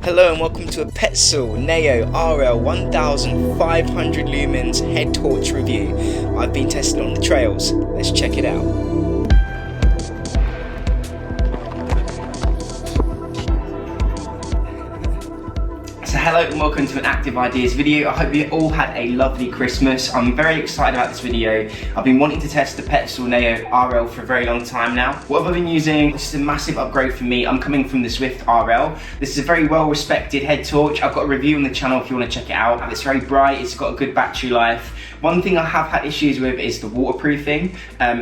Hello and welcome to a Petzl Nao RL 1500 lumens head torch review. I've been testing on the trails. Let's check it out. So hello and welcome to an Active Ideas video. I hope you all had a lovely Christmas. I'm very excited about this video. I've been wanting to test the Petzl Nao RL for a very long time now. What have I been using? This is a massive upgrade for me. I'm coming from the Swift RL. This is a very well respected head torch. I've got a review on the channel if you want to check it out. It's very bright, it's got a good battery life. One thing I have had issues with is the waterproofing.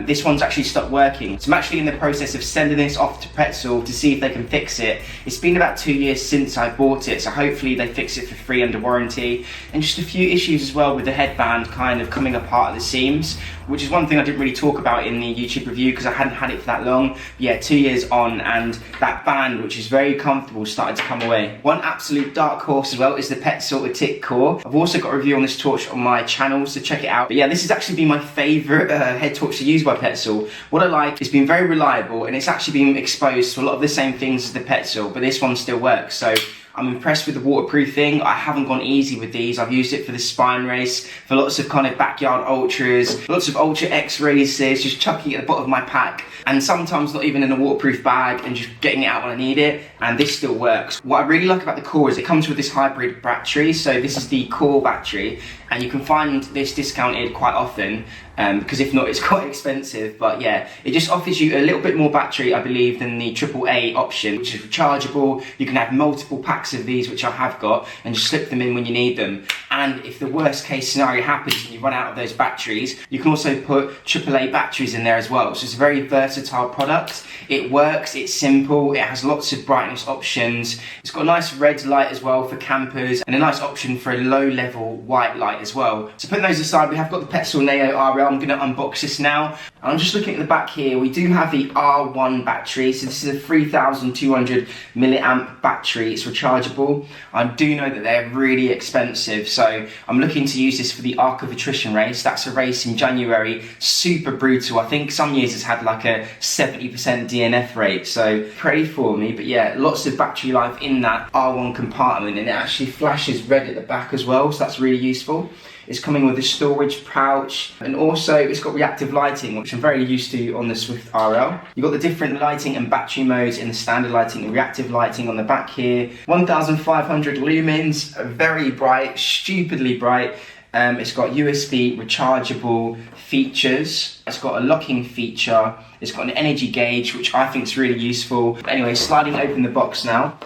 This one's actually stopped working. So I'm actually in the process of sending this off to Petzl to see if they can fix it. It's been about 2 years since I bought it, so hopefully they fix it for free under warranty. And just a few issues as well with the headband kind of coming apart at the seams, which is one thing I didn't really talk about in the YouTube review because I hadn't had it for that long. But yeah, 2 years on, and that band, which is very comfortable, started to come away. One absolute dark horse as well is the Petzl Tick Core. I've also got a review on this torch on my channel, so check it out. But yeah, this has actually been my favourite head torch to use by Petzl. What I like, it's been very reliable, and it's actually been exposed to a lot of the same things as the Petzl, but this one still works. So I'm impressed with the waterproofing. I haven't gone easy with these. I've used it for the spine race, for lots of kind of backyard ultras, lots of ultra X races, just chucking it at the bottom of my pack, and sometimes not even in a waterproof bag and just getting it out when I need it, and this still works. What I really like about the Core is it comes with this hybrid battery. So this is the Core battery, and you can find this discounted quite often, because if not, it's quite expensive. But yeah, it just offers you a little bit more battery, I believe, than the AAA option, which is rechargeable. You can have multiple packs of these, which I have got, and just slip them in when you need them. And if the worst case scenario happens and you run out of those batteries, you can also put AAA batteries in there as well. So it's a very versatile product. It works, it's simple, it has lots of brightness options. It's got a nice red light as well for campers, and a nice option for a low level white light as well. So putting those aside, we have got the Petzl Nao RL. I'm going to unbox this now. I'm just looking at the back here. We do have the R1 battery. So this is a 3200 milliamp battery. It's rechargeable. I do know that they're really expensive, so I'm looking to use this for the Arc of Attrition race. That's a race in January, super brutal. I think some years it's had like a 70% DNF rate, so pray for me. But yeah, lots of battery life in that R1 compartment, and it actually flashes red at the back as well, so that's really useful. It's coming with a storage pouch, and also it's got reactive lighting, which I'm very used to on the Swift RL. You've got the different lighting and battery modes in the standard lighting and reactive lighting on the back here. 1500 lumens, very bright, stupidly bright. It's got USB rechargeable features. It's got a locking feature. It's got an energy gauge, which I think is really useful. But anyway, sliding open the box now.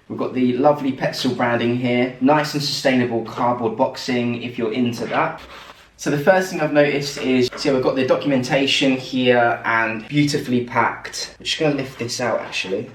We've got the lovely Petzl branding here. Nice and sustainable cardboard boxing if you're into that. So the first thing I've noticed is, so we've got the documentation here and beautifully packed. I'm just going to lift this out actually.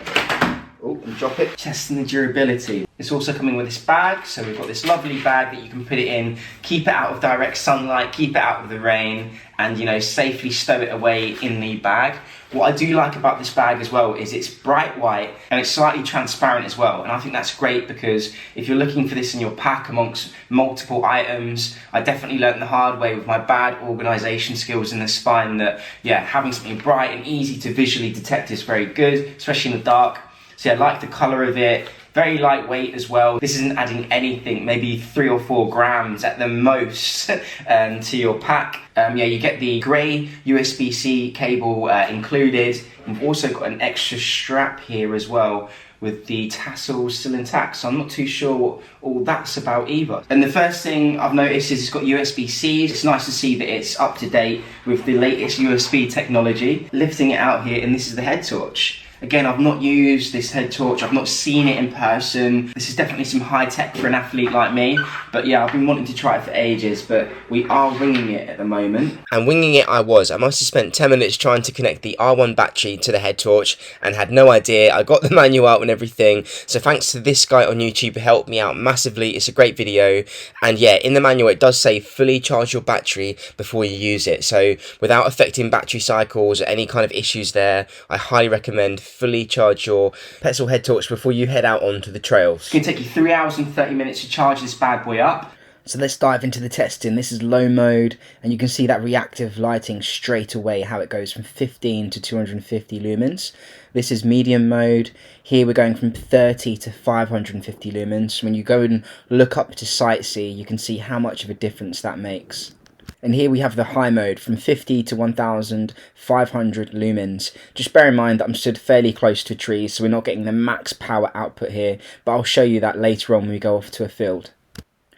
Oh, and drop it. Testing the durability. It's also coming with this bag, so we've got this lovely bag that you can put it in, keep it out of direct sunlight, keep it out of the rain, and you know, safely stow it away in the bag. What I do like about this bag as well is it's bright white and it's slightly transparent as well, and I think that's great because if you're looking for this in your pack amongst multiple items, I definitely learned the hard way with my bad organisation skills in the spine that yeah, having something bright and easy to visually detect is very good, especially in the dark. So yeah, I like the colour of it. Very lightweight as well. This isn't adding anything, maybe 3 or 4 grams at the most to your pack. Yeah, you get the grey USB-C cable included. You've also got an extra strap here as well with the tassels still intact, so I'm not too sure what all that's about either. And the first thing I've noticed is it's got USB-C. It's nice to see that it's up to date with the latest USB technology. Lifting it out here, and this is the head torch. Again, I've not used this head torch, I've not seen it in person. This is definitely some high tech for an athlete like me. But yeah, I've been wanting to try it for ages, but we are winging it at the moment. And winging it I was. I must have spent 10 minutes trying to connect the R1 battery to the head torch and had no idea. I got the manual out and everything. So thanks to this guy on YouTube who helped me out massively. It's a great video. And yeah, in the manual it does say fully charge your battery before you use it. So without affecting battery cycles or any kind of issues there, I highly recommend fully charge your Petzl head torch before you head out onto the trails. It's going to take you 3 hours and 30 minutes to charge this bad boy up. So let's dive into the testing. This is low mode, and you can see that reactive lighting straight away, how it goes from 15 to 250 lumens. This is medium mode. Here we're going from 30 to 550 lumens. When you go and look up to sight see, you can see how much of a difference that makes. And here we have the high mode from 50 to 1500 lumens. Just bear in mind that I'm stood fairly close to trees, so we're not getting the max power output here, but I'll show you that later on when we go off to a field.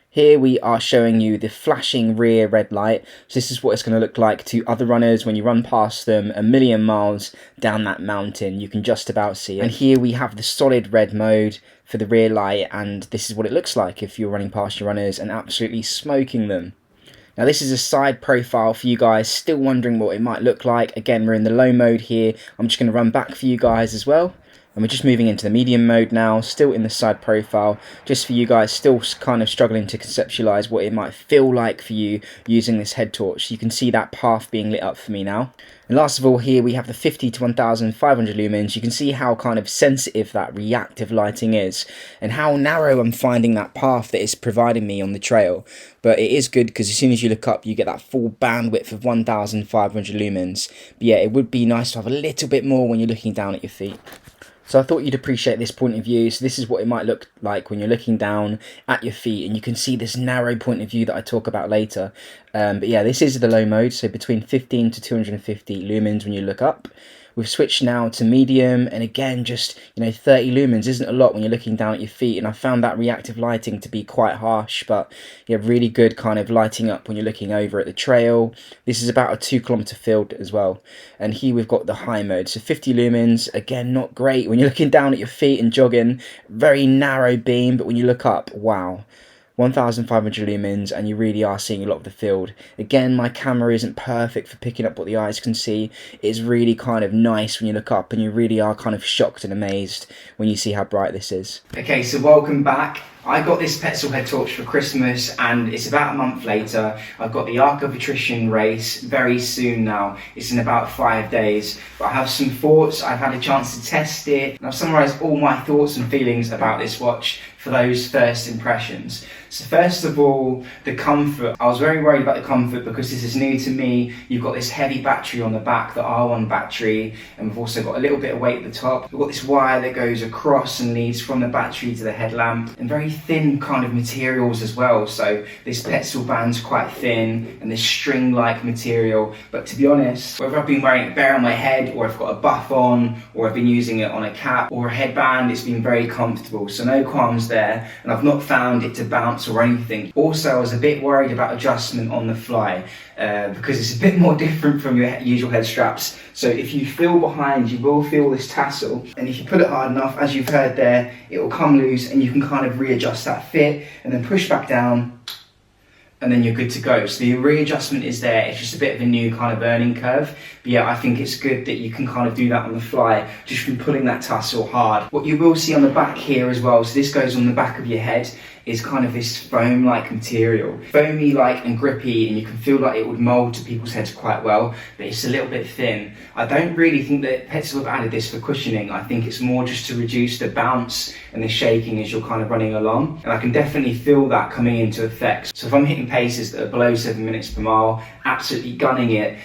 Here we are showing you the flashing rear red light. So this is what it's going to look like to other runners when you run past them a million miles down that mountain. You can just about see it. And here we have the solid red mode for the rear light, and this is what it looks like if you're running past your runners and absolutely smoking them. Now this is a side profile for you guys still wondering what it might look like. Again, we're in the low mode here. I'm just going to run back for you guys as well. And we're just moving into the medium mode now, still in the side profile, just for you guys still kind of struggling to conceptualize what it might feel like for you using this head torch. You can see that path being lit up for me now. And last of all, here we have the 50 to 1500 lumens. You can see how kind of sensitive that reactive lighting is and how narrow I'm finding that path that it's providing me on the trail. But it is good because as soon as you look up, you get that full bandwidth of 1500 lumens. But yeah, it would be nice to have a little bit more when you're looking down at your feet. So I thought you'd appreciate this point of view. So this is what it might look like when you're looking down at your feet, and you can see this narrow point of view that I talk about later. But yeah, this is the low mode, so between 15 to 250 lumens when you look up. We've switched now to medium, and again, just 30 lumens isn't a lot when you're looking down at your feet, and I found that reactive lighting to be quite harsh, but yeah, really good kind of lighting up when you're looking over at the trail. This is about a 2-kilometer field as well, and here we've got the high mode, so 50 lumens, again, not great when you're looking down at your feet and jogging, very narrow beam, but when you look up, wow. 1500 lumens, and you really are seeing a lot of the field. Again, my camera isn't perfect for picking up what the eyes can see. It's really kind of nice when you look up and you really are kind of shocked and amazed when you see how bright this is. Okay, so welcome back. I got this Petzl head torch for Christmas, and it's about a month later. I've got the Arc of Attrition race very soon now. It's in about 5 days. But I have some thoughts, I've had a chance to test it, and I've summarised all my thoughts and feelings about this watch for those first impressions. So first of all, the comfort. I was very worried about the comfort because this is new to me. You've got this heavy battery on the back, the R1 battery, and we've also got a little bit of weight at the top. We've got this wire that goes across and leads from the battery to the headlamp, and very thin kind of materials as well. So this Petzl band's quite thin and this string-like material. But to be honest, whether I've been wearing it bare on my head, or I've got a buff on, or I've been using it on a cap or a headband, it's been very comfortable. So no qualms there, and I've not found it to bounce or anything. Also, I was a bit worried about adjustment on the fly because it's a bit more different from your usual head straps. So if you feel behind, you will feel this tassel, and if you pull it hard enough, as you've heard there, it will come loose and you can kind of readjust that fit and then push back down, and then you're good to go. So the readjustment is there. It's just a bit of a new kind of learning curve. But yeah, I think it's good that you can kind of do that on the fly just from pulling that tassel hard. What you will see on the back here as well, so this goes on the back of your head, is kind of this foam-like material. Foamy-like and grippy, and you can feel like it would mould to people's heads quite well, but it's a little bit thin. I don't really think that Petzl have added this for cushioning. I think it's more just to reduce the bounce and the shaking as you're kind of running along. And I can definitely feel that coming into effect. So if I'm hitting paces that are below 7 minutes per mile, absolutely gunning it,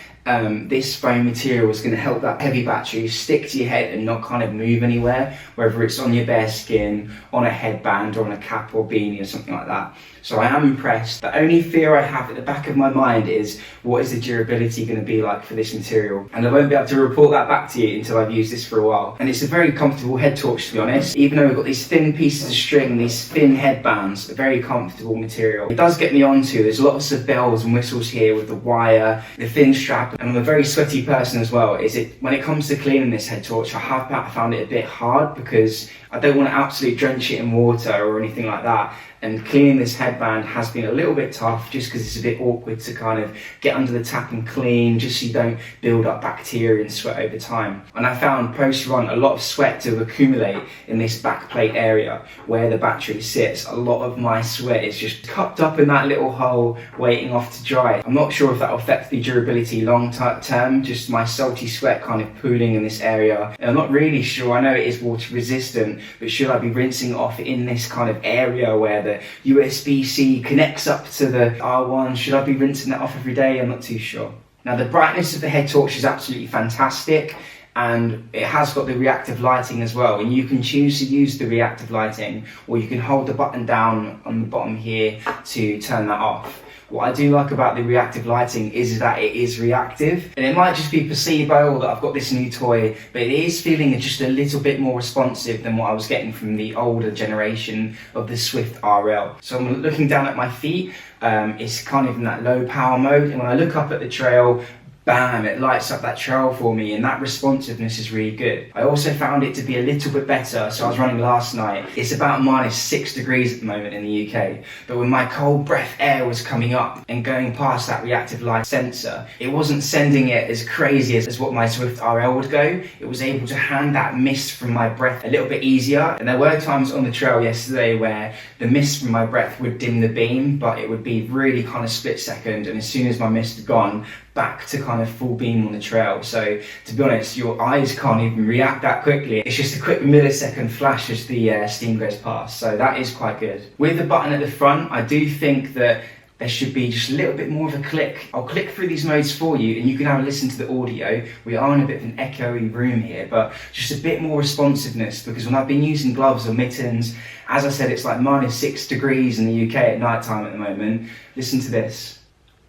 this foam material is going to help that heavy battery stick to your head and not kind of move anywhere, whether it's on your bare skin, on a headband, or on a cap or beanie or something like that. So I am impressed. The only fear I have at the back of my mind is, what is the durability going to be like for this material? And I won't be able to report that back to you until I've used this for a while. And it's a very comfortable head torch, to be honest. Even though we've got these thin pieces of string, these thin headbands, a very comfortable material. It does get me onto, there's lots of bells and whistles here with the wire, the thin strap, and I'm a very sweaty person as well. When it comes to cleaning this head torch, I have found it a bit hard because I don't want to absolutely drench it in water or anything like that. And cleaning this headband has been a little bit tough just because it's a bit awkward to kind of get under the tap and clean, just so you don't build up bacteria and sweat over time. And I found post-run a lot of sweat to accumulate in this back plate area where the battery sits. A lot of my sweat is just cupped up in that little hole waiting off to dry. I'm not sure if that will affect the durability long long term, just my salty sweat kind of pooling in this area. And I'm not really sure, I know it is water resistant, but should I be rinsing it off in this kind of area where the USB-C connects up to the R1? Should I be rinsing that off every day? I'm not too sure. Now the brightness of the head torch is absolutely fantastic, and it has got the reactive lighting as well, and you can choose to use the reactive lighting, or you can hold the button down on the bottom here to turn that off. What I do like about the reactive lighting is that it is reactive, and it might just be placebo that I've got this new toy, but it is feeling just a little bit more responsive than what I was getting from the older generation of the Swift RL. So I'm looking down at my feet, it's kind of in that low power mode, and when I look up at the trail, bam, it lights up that trail for me, and that responsiveness is really good. I also found it to be a little bit better, so I was running last night. It's about -6 degrees at the moment in the UK, but when my cold breath air was coming up and going past that reactive light sensor, it wasn't sending it as crazy as what my Swift RL would go. It was able to hand that mist from my breath a little bit easier, and there were times on the trail yesterday where the mist from my breath would dim the beam, but it would be really kind of split second, and as soon as my mist had gone, back to kind of full beam on the trail. So to be honest, your eyes can't even react that quickly. It's just a quick millisecond flash as the steam goes past. So that is quite good. With the button at the front, I do think that there should be just a little bit more of a click. I'll click through these modes for you and you can have a listen to the audio. We are in a bit of an echoey room here, but just a bit more responsiveness, because when I've been using gloves or mittens, as I said, it's like -6 degrees in the UK at night time at the moment. Listen to this.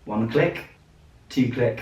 1 click. 2 click,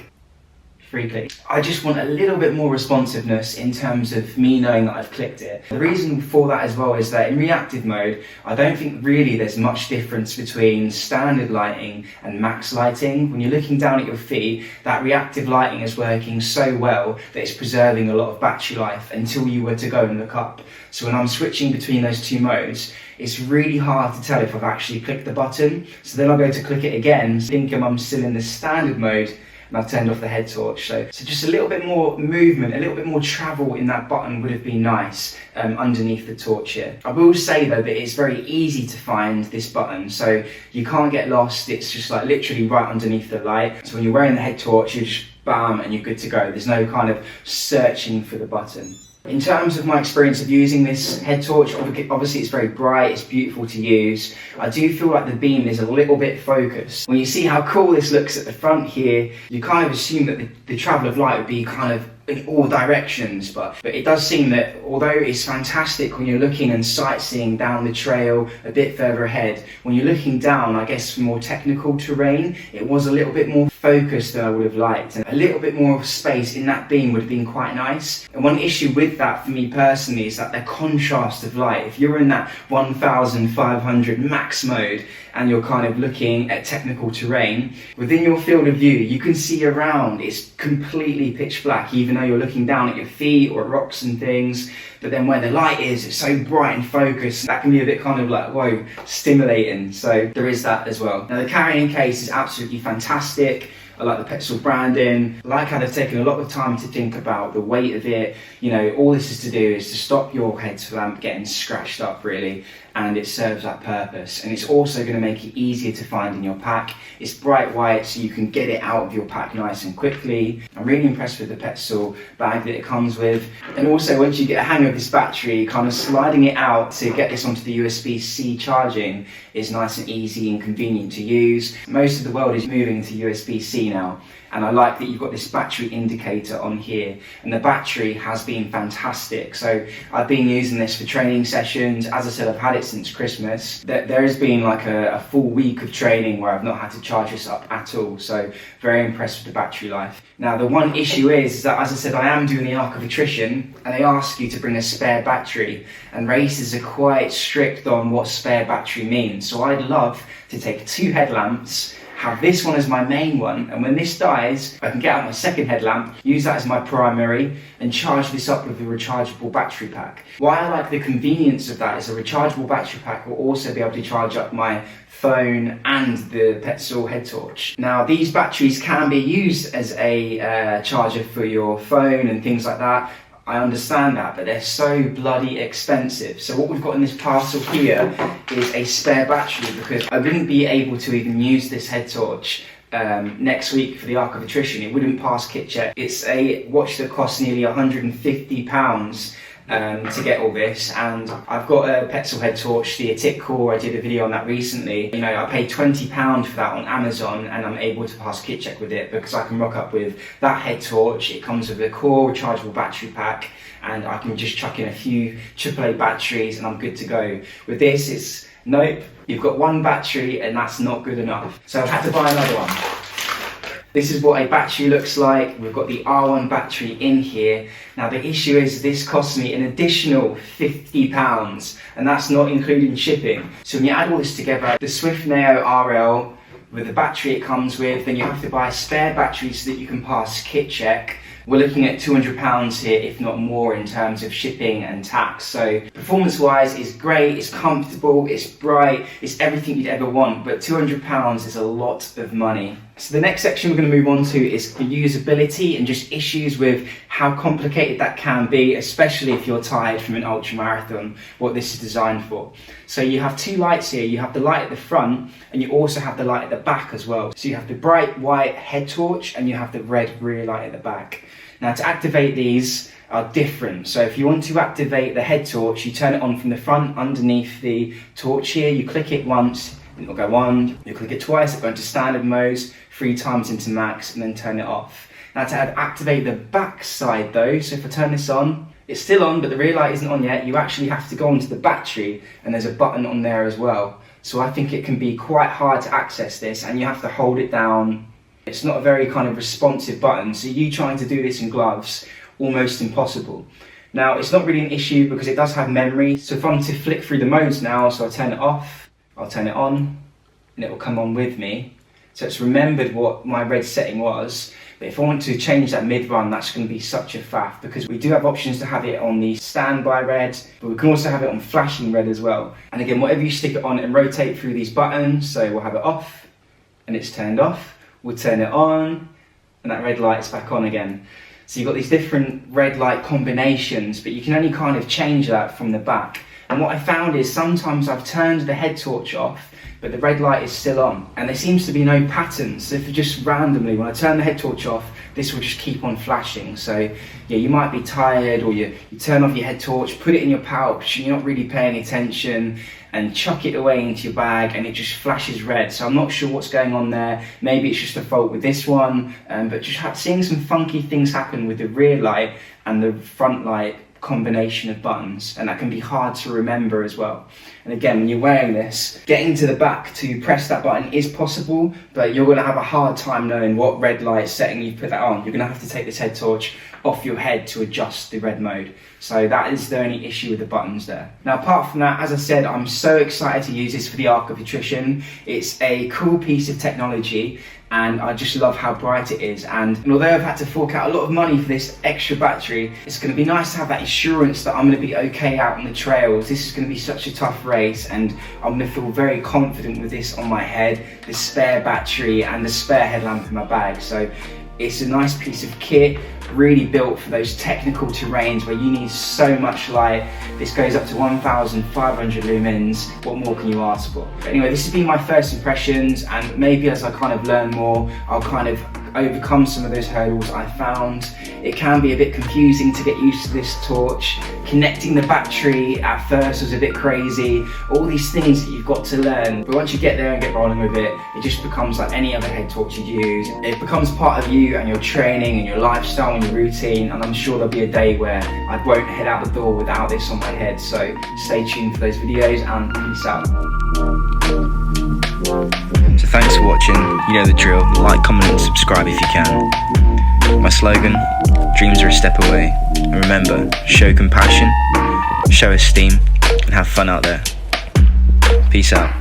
3 click. I just want a little bit more responsiveness in terms of me knowing that I've clicked it. The reason for that as well is that in reactive mode, I don't think really there's much difference between standard lighting and max lighting. When you're looking down at your feet, that reactive lighting is working so well that it's preserving a lot of battery life until you were to go and look up. So when I'm switching between those two modes, it's really hard to tell if I've actually clicked the button. So then I'll go to click it again, thinking I'm still in the standard mode, and I've turned off the head torch. So just a little bit more movement, a little bit more travel in that button would have been nice underneath the torch here. I will say though that it's very easy to find this button, so you can't get lost. It's just like literally right underneath the light. So when you're wearing the head torch, you just bam and you're good to go. There's no kind of searching for the button. In terms of my experience of using this head torch, obviously it's very bright, it's beautiful to use. I do feel like the beam is a little bit focused. When you see how cool this looks at the front here, you kind of assume that the travel of light would be kind of in all directions, but it does seem that although it's fantastic when you're looking and sightseeing down the trail a bit further ahead, when you're looking down, I guess for more technical terrain, it was a little bit more focused than I would have liked, and a little bit more of space in that beam would have been quite nice. And one issue with that for me personally is that the contrast of light. If you're in that 1500 max mode and you're kind of looking at technical terrain, within your field of view you can see around, it's completely pitch black even though you're looking down at your feet or at rocks and things. But then where the light is, it's so bright and focused, that can be a bit kind of like, whoa, stimulating. So there is that as well. Now the carrying case is absolutely fantastic. I like the Petzl branding. I like how they've taken a lot of time to think about the weight of it. You know, all this is to do is to stop your headlamp getting scratched up really, and it serves that purpose. And it's also going to make it easier to find in your pack. It's bright white, so you can get it out of your pack nice and quickly. I'm really impressed with the Petzl bag that it comes with. And also once you get a hang of this battery, kind of sliding it out to get this onto the USB-C charging is nice and easy and convenient to use. Most of the world is moving to USB-C now, and I like that you've got this battery indicator on here, and the battery has been fantastic. So I've been using this for training sessions. As I said, I've had it since Christmas. There has been like a full week of training where I've not had to charge this up at all, so very impressed with the battery life. Now the one issue is that, as I said, I am doing the arc of attrition, and they ask you to bring a spare battery, and racers are quite strict on what spare battery means. So I'd love to take 2 headlamps, have this one as my main one, and when this dies, I can get out my second headlamp, use that as my primary, and charge this up with a rechargeable battery pack. Why I like the convenience of that is a rechargeable battery pack will also be able to charge up my phone and the Petzl head torch. Now these batteries can be used as a charger for your phone and things like that. I understand that, but they're so bloody expensive. So what we've got in this parcel here is a spare battery, because I wouldn't be able to even use this head torch next week for the Arc of Attrition. It wouldn't pass kit check. It's a watch that costs nearly £150 to get all this, and I've got a Petzl head torch, the Atik Core. I did a video on that recently. You know, I paid £20 for that on Amazon, and I'm able to pass kit check with it because I can rock up with that head torch. It comes with a core rechargeable battery pack, and I can just chuck in a few AAA batteries and I'm good to go. With this, it's nope, you've got one battery and that's not good enough. So I've had to buy another one. This is what a battery looks like. We've got the R1 battery in here. Now the issue is this costs me an additional £50, and that's not including shipping. So when you add all this together, the Petzl Nao RL, with the battery it comes with, then you have to buy a spare battery so that you can pass kit check. We're looking at £200 here, if not more, in terms of shipping and tax. So performance-wise, it's great, it's comfortable, it's bright, it's everything you'd ever want, but £200 is a lot of money. So the next section we're going to move on to is the usability and just issues with how complicated that can be, especially if you're tired from an ultra marathon, what this is designed for. So you have two lights here. You have the light at the front, and you also have the light at the back as well. So you have the bright white head torch and you have the red rear light at the back. Now to activate these are different. So if you want to activate the head torch, you turn it on from the front underneath the torch here. You click it once, and it'll go on. You click it twice, it'll go into standard modes, 3 times into max, and then turn it off. Now to activate the back side though, so if I turn this on, it's still on, but the rear light isn't on yet. You actually have to go onto the battery, and there's a button on there as well. So I think it can be quite hard to access this, and you have to hold it down. It's not a very kind of responsive button, so you trying to do this in gloves, almost impossible. Now it's not really an issue because it does have memory. So if I'm to flick through the modes now, so I'll turn it off, I'll turn it on, and it will come on with me. So it's remembered what my red setting was. But if I want to change that mid-run, that's going to be such a faff, because we do have options to have it on the standby red, but we can also have it on flashing red as well. And again, whatever you stick it on and rotate through these buttons, so we'll have it off, and it's turned off. We'll turn it on, and that red light is back on again. So you've got these different red light combinations, but you can only kind of change that from the back. And what I found is sometimes I've turned the head torch off, but the red light is still on, and there seems to be no pattern. So if you just randomly, when I turn the head torch off, this will just keep on flashing. So yeah, you might be tired, or you turn off your head torch, put it in your pouch, and you're not really paying attention, and chuck it away into your bag, and it just flashes red. So I'm not sure what's going on there. Maybe it's just a fault with this one, but just seeing some funky things happen with the rear light and the front light combination of buttons, and that can be hard to remember as well. And again, when you're wearing this, getting to the back to press that button is possible, but you're going to have a hard time knowing what red light setting you put that on. You're going to have to take this head torch off your head to adjust the red mode. So that is the only issue with the buttons there. Now apart from that, as I said, I'm so excited to use this for the Arc of Attrition. It's a cool piece of technology, and I just love how bright it is. And although I've had to fork out a lot of money for this extra battery, it's going to be nice to have that assurance that I'm going to be okay out on the trails. This is going to be such a tough race, and I'm going to feel very confident with this on my head, the spare battery and the spare headlamp in my bag. So it's a nice piece of kit, really built for those technical terrains where you need so much light. This goes up to 1,500 lumens. What more can you ask for? But anyway, this has been my first impressions, and maybe as I kind of learn more, I'll kind of overcome some of those hurdles I found. It can be a bit confusing to get used to this torch. Connecting the battery at first was a bit crazy. All these things that you've got to learn, but once you get there and get rolling with it, it just becomes like any other head torch you'd use. It becomes part of you and your training and your lifestyle and your routine, and I'm sure there'll be a day where I won't head out the door without this on my head. So stay tuned for those videos, and peace out. So thanks for watching. You know the drill. Like, comment and subscribe if you can. My slogan, dreams are a step away. And remember, show compassion, show esteem, and have fun out there. Peace out.